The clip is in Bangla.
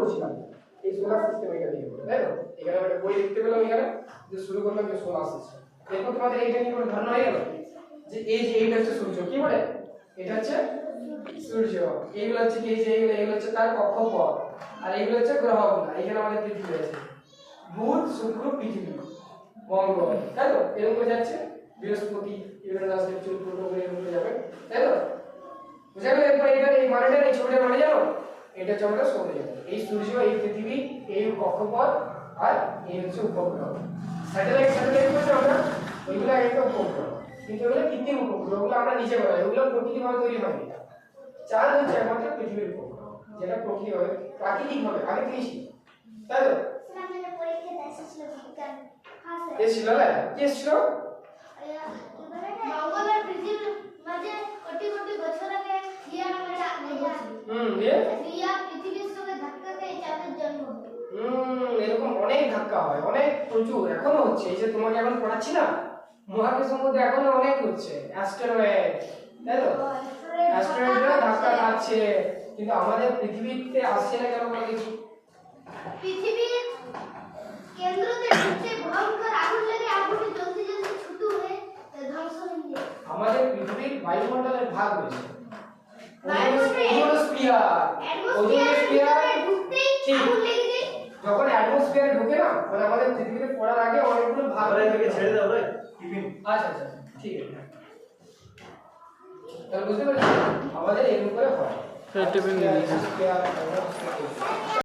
করছিলাম এই সোলার সিস্টেম এটা নিয়ে, তাই তো? এখানে আমরা একটা বই লিখতে পেলাম, এখানে যে শুরু করলাম যে সোলার সিস্টেম। এরপর তোমাদের এইটা নিয়ে কোনো ধারণা হয়ে গেল যে এই যে এইটা হচ্ছে সূর্য, কি বলে এটা হচ্ছে সূর্য, এইগুলো হচ্ছে কি, এই যে এইগুলো হচ্ছে তার কক্ষপথ, আর এইগুলো হচ্ছে গ্রহগুলো। এখানে আমাদের পৃথিবী আছে, বুধ শুক্র পৃথিবী মঙ্গল, তাই তো? এরকম করে যাচ্ছে, বৃহস্পতি ইউরেনাস নেপচুন প্লুটো এরকম করে যাবে, তাই তো? বুঝা গেল? এরপর এটা এই মানেটা এই ছবিটার মানে জানো, এটা হচ্ছে আমাদের সৌরজগৎ। এই সূর্য, এই পৃথিবী, এই কক্ষপথ, আর এই হচ্ছে উপগ্রহ। স্যাটেলাইট বলতে আমরা ওইগুলো একটা উপগ্রহ, কিন্তু ওগুলো কৃত্রিম উপগ্রহ, ওগুলো আমরা নিজে বানাই, ওগুলো প্রকৃতিভাবে তৈরি হয়নি। চাঁদ হচ্ছে একমাত্র পৃথিবীর উপগ্রহ, যেটা প্রকৃতিভাবে প্রাকৃতিকভাবে আগে থেকেই ছিল, তাই তো? এসেছিল না? কি এসেছিল? মঙ্গলের পৃথিবীর মাঝে কোটি কোটি বছর আগে রিয়া নামে রিয়া পৃথিবীর সঙ্গে ধাক্কা খেয়ে চাঁদের জন্ম হয়। এরকম অনেক ধাক্কা হয়, অনেক প্রচুর এখনো হচ্ছে। এই যে তোমাকে এখন পড়াচ্ছি না, মহাকাশের মধ্যে এখনো অনেক হচ্ছে অ্যাস্টেরয়েড, তাই তো? অ্যাস্টেরয়েডরা ধাক্কা খাচ্ছে, কিন্তু আমাদের পৃথিবীতে আসছে না কেন বলে দেখি? পৃথিবীর কেন্দ্রতে সবচেয়ে ভয়ঙ্কর আগুন লেগে আগুনে জ্বলতে জ্বলতে ছোট হয়ে ধ্বংস হয়ে যায়। আমাদের পৃথিবীর বায়ুমণ্ডলের ভাগ হয়েছে যখন অ্যাটমসফিয়ারে ঢোকে না, মানে আমাদের পৃথিবীতে পড়ার আগে অনেকগুলো ভাগ হয়ে গেছে। ছেড়ে দাও রে টিফিন। আচ্ছা আচ্ছা ঠিক আছে, তাহলে বুঝতে পারছি আমাদের এরকম করে হয়। টিফিন